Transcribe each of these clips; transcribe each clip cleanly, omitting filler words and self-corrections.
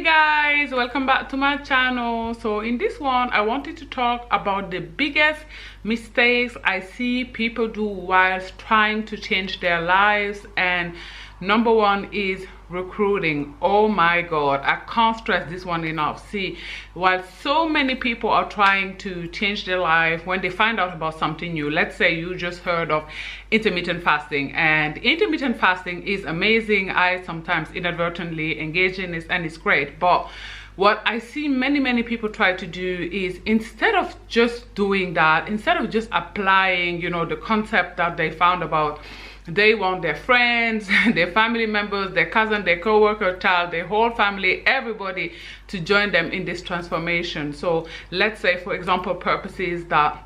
guys, welcome back to my channel. So in this one I wanted to talk about the biggest mistakes I see people do whilst trying to change their lives. And number one is recruiting. Oh my god, I can't stress this one enough. See, while so many people are trying to change their life, when they find out about something new, let's say you just heard of intermittent fasting, and intermittent fasting is amazing. I sometimes inadvertently engage in it and it's great, but what I see many people try to do is, instead of just doing that, instead of just applying, you know, the concept that they found about, they want their friends, their family members, their cousin, their co-worker, child, their whole family, everybody to join them in this transformation. So let's say, for example, purposes that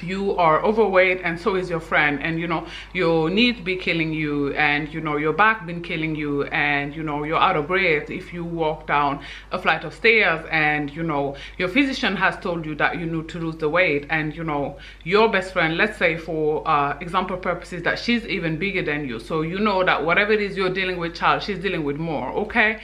you are overweight and so is your friend, and you know your knees be killing you, and you know your back been killing you, and you know you're out of breath if you walk down a flight of stairs, and you know your physician has told you that you need to lose the weight, and you know your best friend, let's say for example purposes, that she's even bigger than you, so you know that whatever it is you're dealing with, child, she's dealing with more. Okay,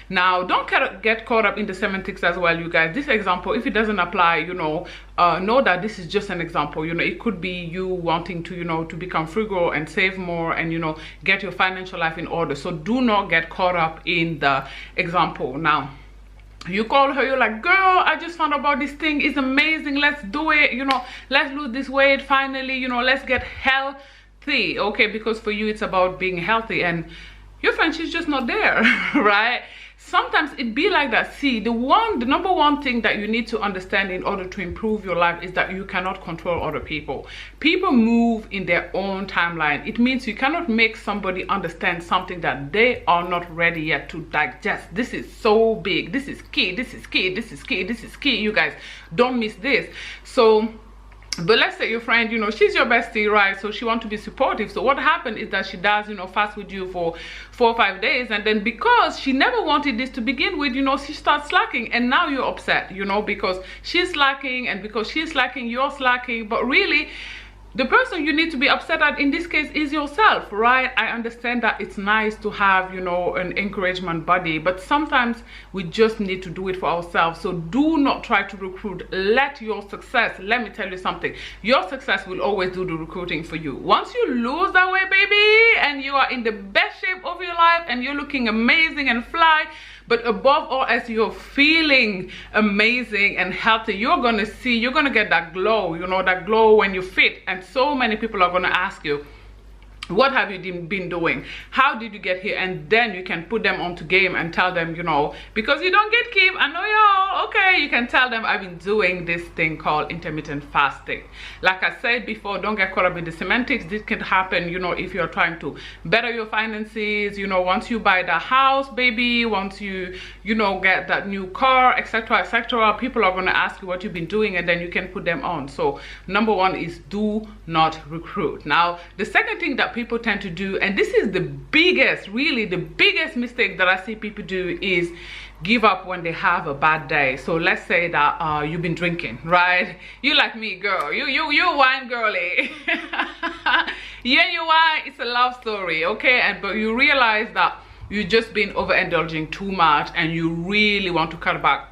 now don't get caught up in the semantics as well, you guys. This example, if it doesn't apply, you know that this is just an example. You know, it could be you wanting to, you know, to become frugal and save more, and you know get your financial life in order. So do not get caught up in the example. Now you call her, you're like, girl, I just found out about this thing, it's amazing, let's do it, you know, let's lose this weight finally, you know, let's get healthy. Okay, because for you it's about being healthy, and your friend, she's just not there. Right? Sometimes it be like that. See, the number one thing that you need to understand in order to improve your life is that you cannot control other people. People move in their own timeline. It means you cannot make somebody understand something that they are not ready yet to digest. This is so big. This is key. This is key. This is key. This is key. You guys, don't miss this. So, but let's say your friend, you know, she's your bestie, right? So she wants to be supportive. So what happened is that she does, you know, fast with you for 4 or 5 days, and then because she never wanted this to begin with, you know, she starts slacking, and now you're upset, you know, because she's slacking, and because she's slacking, you're slacking. But really, the person you need to be upset at in this case is yourself, right? I understand that it's nice to have, you know, an encouragement buddy, but sometimes we just need to do it for ourselves. So do not try to recruit. Let your success, let me tell you something, your success will always do the recruiting for you. Once you lose that weight, baby, and you are in the best shape of your life, and you're looking amazing and fly, but above all, as you're feeling amazing and healthy, you're gonna see, you're gonna get that glow, you know, that glow when you fit. And so many people are gonna ask you, what have you been doing? How did you get here? And then you can put them onto game and tell them, you know, because you don't get keep, I know y'all, okay, you can tell them, I've been doing this thing called intermittent fasting. Like I said before, don't get caught up in the semantics. This can happen, you know, if you're trying to better your finances, you know, once you buy the house, baby, once you know, get that new car, etc, etc, people are going to ask you what you've been doing, and then you can put them on. So number one is do not recruit. Now the second thing that people tend to do, and this is the biggest, really the biggest mistake that I see people do, is give up when they have a bad day. So let's say that you've been drinking, right? You like me, girl, you wine girly. You and your wine, it's a love story, okay? And but you realize that you've just been overindulging too much, and you really want to cut back,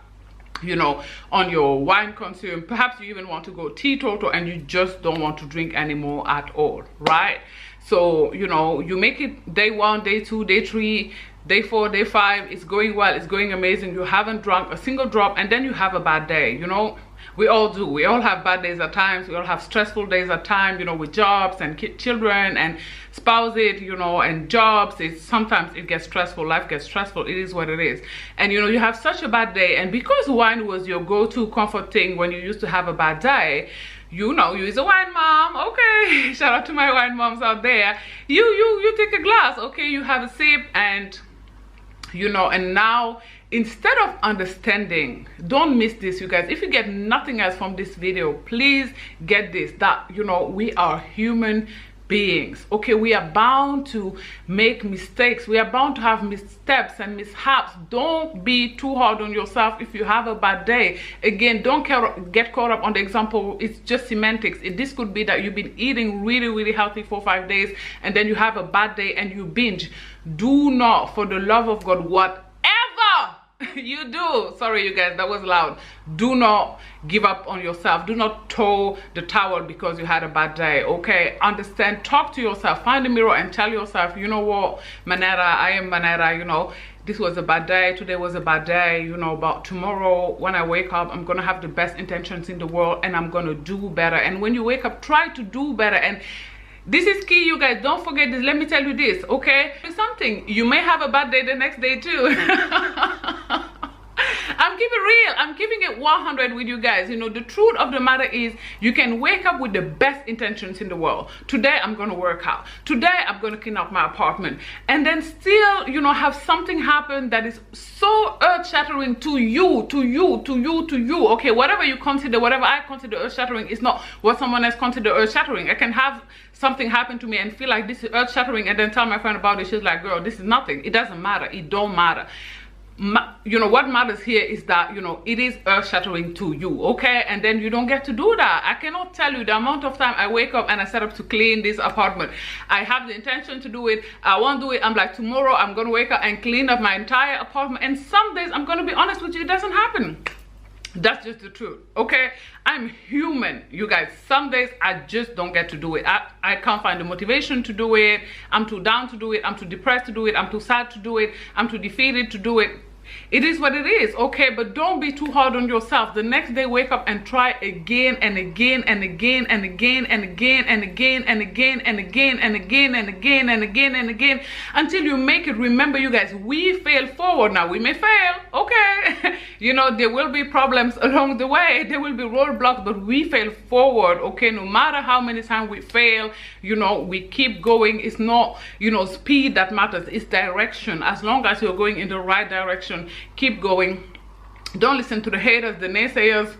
you know, on your wine consume. Perhaps you even want to go teetotal, and you just don't want to drink anymore at all, right? So, you know, you make it day 1, day 2, day 3, day 4, day 5, it's going well, it's going amazing, you haven't drunk a single drop, and then you have a bad day. You know, we all do, we all have bad days at times, we all have stressful days at times, you know, with jobs and children and spouses, you know, and jobs. It's sometimes it gets stressful, life gets stressful, it is what it is. And you know, you have such a bad day, and because wine was your go-to comfort thing when you used to have a bad day, you know, you is a wine mom, okay? Shout out to my wine moms out there. You take a glass, okay? You have a sip, and you know, and now instead of understanding, don't miss this, you guys. If you get nothing else from this video, please get this, that, you know, we are human beings, okay? We are bound to make mistakes, we are bound to have missteps and mishaps. Don't be too hard on yourself if you have a bad day. Again, don't get caught up on the example, it's just semantics. This could be that you've been eating really healthy for 5 days, and then you have a bad day and you binge. Do not, for the love of God, whatever You do. Sorry, you guys, that was loud. Do not give up on yourself. Do not throw the towel because you had a bad day. Okay, understand. Talk to yourself. Find a mirror and tell yourself, you know what, Manera, I am Manera. You know, this was a bad day. Today was a bad day. You know, but tomorrow when I wake up, I'm gonna have the best intentions in the world and I'm gonna do better. And when you wake up, try to do better. And this is key, you guys. Don't forget this. Let me tell you this, okay? Something, you may have a bad day the next day too. I'm keeping it real. I'm keeping it 100 with you guys. You know, the truth of the matter is you can wake up with the best intentions in the world. Today, I'm going to work out. Today, I'm going to clean up my apartment. And then still, you know, have something happen that is so earth-shattering to you. Okay, whatever you consider, whatever I consider earth-shattering is not what someone else consider earth-shattering. I can have something happen to me and feel like this is earth-shattering and then tell my friend about it. She's like, girl, this is nothing. It doesn't matter. It don't matter. You know, what matters here is that, you know, it is earth-shattering to you, okay? And then you don't get to do that. I cannot tell you the amount of time I wake up and I set up to clean this apartment. I have the intention to do it. I won't do it. I'm like, tomorrow I'm gonna wake up and clean up my entire apartment. And some days, I'm gonna be honest with you, it doesn't happen. That's just the truth, okay? I'm human, you guys. Some days I just don't get to do it. I can't find the motivation to do it. I'm too down to do it. I'm too depressed to do it. I'm too sad to do it. I'm too defeated to do it. It is what it is, okay? But don't be too hard on yourself. The next day, wake up and try again and again and again and again and again and again and again and again and again and again and again and again until you make it. Remember, you guys, we fail forward. Now, we may fail, okay? You know, there will be problems along the way. There will be roadblocks, but we fail forward, okay? No matter how many times we fail, you know, we keep going. It's not, you know, speed that matters. It's direction. As long as you're going in the right direction, keep going. Don't listen to the haters, the naysayers.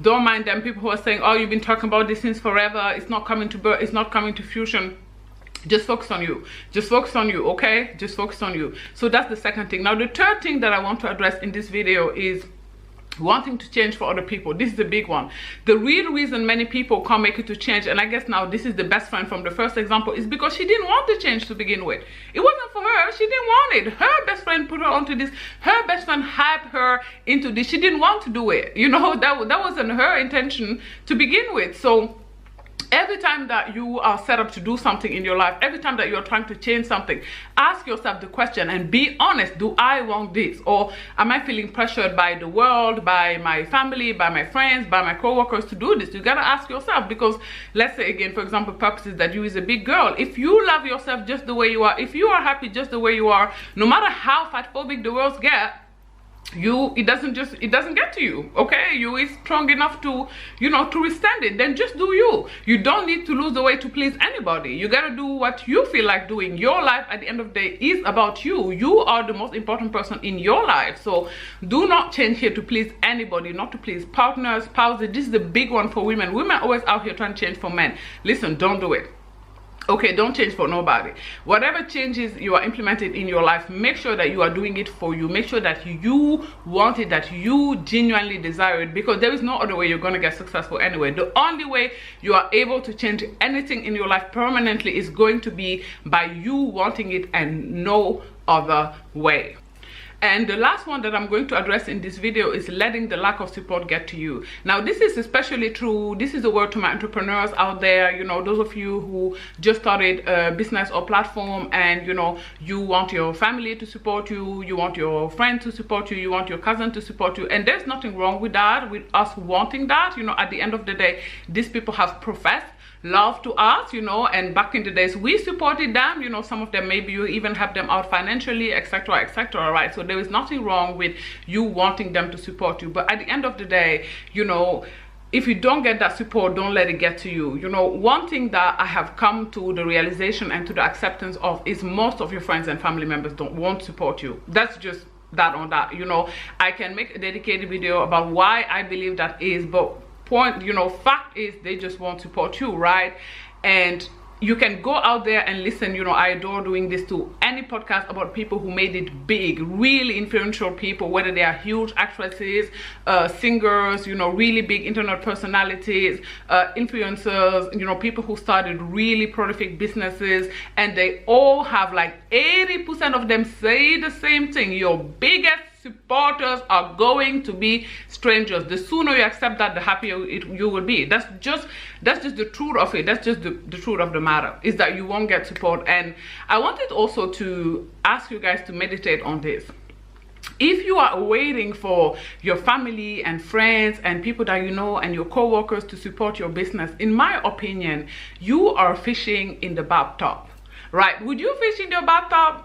Don't mind them people who are saying, oh, you've been talking about this since forever. It's not coming to birth. It's not coming to fusion. Just focus on you. Just focus on you, okay? Just focus on you. So that's the second thing. Now, the third thing that I want to address in this video is wanting to change for other people. This is the big one. The real reason many people can't make it to change, and I guess now this is the best friend from the first example, is because she didn't want to change to begin with. It wasn't for her. She didn't want it. Her best friend put her onto this. Her best friend hyped her into this. She didn't want to do it. You know, that wasn't her intention to begin with. So every time that you are set up to do something in your life, every time that you're trying to change something, ask yourself the question and be honest. Do I want this? Or am I feeling pressured by the world, by my family, by my friends, by my co-workers to do this? You gotta ask yourself, because let's say again, for example, purposes that you is a big girl. If you love yourself just the way you are, if you are happy just the way you are, no matter how fat phobic the world get, it doesn't get to you, okay? You is strong enough to, you know, to withstand it. Then just do you. You don't need to lose the way to please anybody. You gotta do what you feel like doing. Your life at the end of the day is about you. You are the most important person in your life. So do not change here to please anybody, not to please partners, spouses. This is the big one for women. Women always out here trying to change for men. Listen, don't do it. Okay, don't change for nobody. Whatever changes you are implementing in your life, make sure that you are doing it for you. Make sure that you want it, that you genuinely desire it, because there is no other way you're going to get successful anyway. The only way you are able to change anything in your life permanently is going to be by you wanting it and no other way. And the last one that I'm going to address in this video is letting the lack of support get to you. Now, this is especially true. This is a word to my entrepreneurs out there. You know, those of you who just started a business or platform and, you know, you want your family to support you, you want your friend to support you, you want your cousin to support you. And there's nothing wrong with that, with us wanting that. You know, at the end of the day, these people have professed love to us, you know, and back in the days we supported them, you know, some of them maybe you even help them out financially, etc., etc., right? So there is nothing wrong with you wanting them to support you, but at the end of the day, you know, if you don't get that support, don't let it get to you. You know, one thing that I have come to the realization and to the acceptance of is most of your friends and family members won't support you. That's just that on that. You know, I can make a dedicated video about why I believe that is, but fact is they just won't support you, right? And you can go out there and listen. You know, I adore doing this to any podcast about people who made it big, really influential people, whether they are huge actresses, singers, you know, really big internet personalities, influencers, you know, people who started really prolific businesses, and they all have like 80% of them say the same thing. Your biggest supporters are going to be strangers. The sooner you accept that, the happier you will be. That's just the truth of it. That's just the truth of the matter, is that you won't get support. And I wanted also to ask you guys to meditate on this. If you are waiting for your family and friends and people that you know and your co-workers to support your business, in my opinion, you are fishing in the bathtub, right? Would you fish in your bathtub?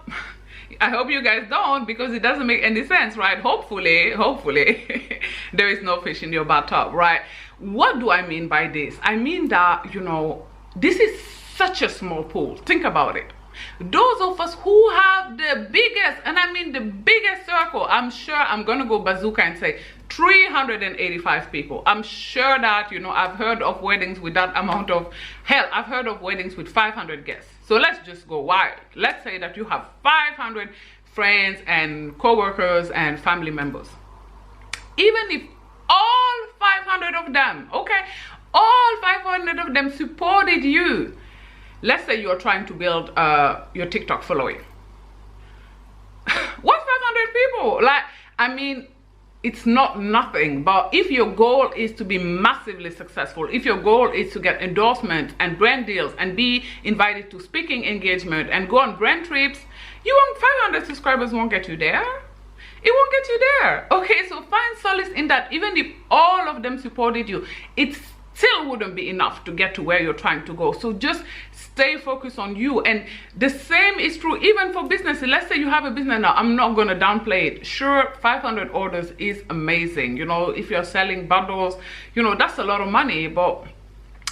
I hope you guys don't, because it doesn't make any sense, right? Hopefully there is no fish in your bathtub, right? What do I mean by this? I mean that, you know, this is such a small pool. Think about it. Those of us who have the biggest, and I mean the biggest circle, I'm sure, I'm gonna go bazooka and say 385 people. I'm sure that, you know, I've heard of weddings with that amount of, hell, I've heard of weddings with 500 guests. So let's just go wild. Let's say that you have 500 friends and co-workers and family members. Even if all 500 of them, okay, all 500 of them supported you. Let's say you're trying to build your TikTok following. What's 500 people? Like, I mean, it's not nothing. But if your goal is to be massively successful, if your goal is to get endorsements and brand deals and be invited to speaking engagement and go on brand trips, you want 500 subscribers won't get you there. It won't get you there. Okay, so find solace in that. Even if all of them supported you, it still wouldn't be enough to get to where you're trying to go. So just stay focused on you. And the same is true even for businesses. Let's say you have a business now. I'm not going to downplay it. Sure, 500 orders is amazing. You know, if you're selling bundles, you know, that's a lot of money. But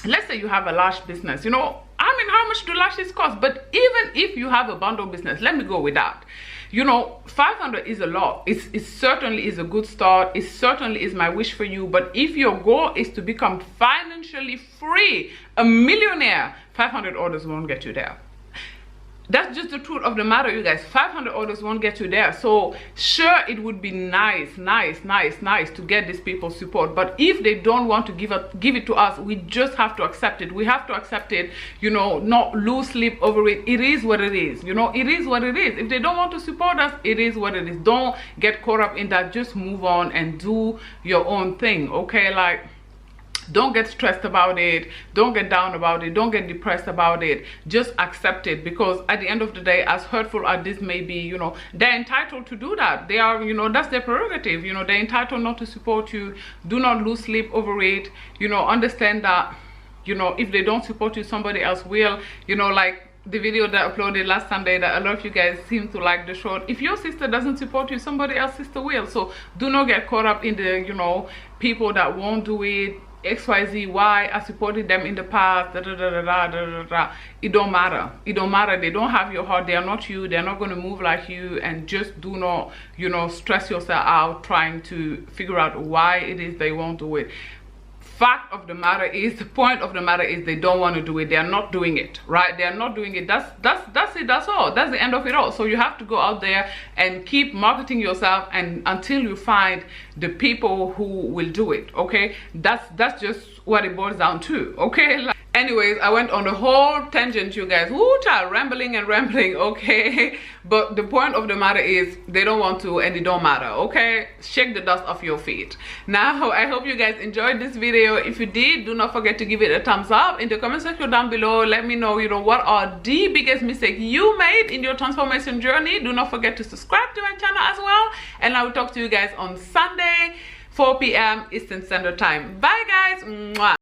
let's say you have a large business, you know, I mean, how much do lashes cost? But even if you have a bundle business, let me go with that. You know, 500 is a lot. It certainly is a good start. It certainly is my wish for you. But if your goal is to become financially free, a millionaire, 500 orders won't get you there. That's just the truth of the matter, you guys. 500 orders won't get you there. So sure, it would be nice to get these people's support. But if they don't want to give it to us, we just have to accept it. We have to accept it, you know, not lose sleep over it. It is what it is, you know, it is what it is. If they don't want to support us, it is what it is. Don't get caught up in that. Just move on and do your own thing, okay? Like, don't get stressed about it. Don't get down about it. Don't get depressed about it. Just accept it, because at the end of the day, as hurtful as this may be, you know, they're entitled to do that. They are, you know, that's their prerogative. You know, they're entitled not to support you. Do not lose sleep over it. You know, understand that, you know, if they don't support you, somebody else will. You know, like the video that I uploaded last Sunday, that a lot of you guys seem to like the short. If your sister doesn't support you, somebody else's sister will. So do not get caught up in the, you know, people that won't do it. XYZ, Y, I supported them in the past, It don't matter. It don't matter. They don't have your heart. They are not you. They're not going to move like you. And just do not, you know, stress yourself out trying to figure out why it is they won't do it. Fact of the matter is, the point of the matter is, they don't want to do it. They are not doing it, right? They are not doing it. That's it. That's all. That's the end of it all. So you have to go out there and keep marketing yourself, and until you find the people who will do it, okay? That's just what it boils down to, okay? Like, anyways, I went on a whole tangent, you guys. Woo, child, rambling, okay? But the point of the matter is, they don't want to, and it don't matter, okay? Shake the dust off your feet. Now, I hope you guys enjoyed this video. If you did, do not forget to give it a thumbs up. In the comment section down below, let me know, you know, what are the biggest mistakes you made in your transformation journey. Do not forget to subscribe to my channel as well. And I will talk to you guys on Sunday, 4 p.m. Eastern Standard Time. Bye, guys. Mwah.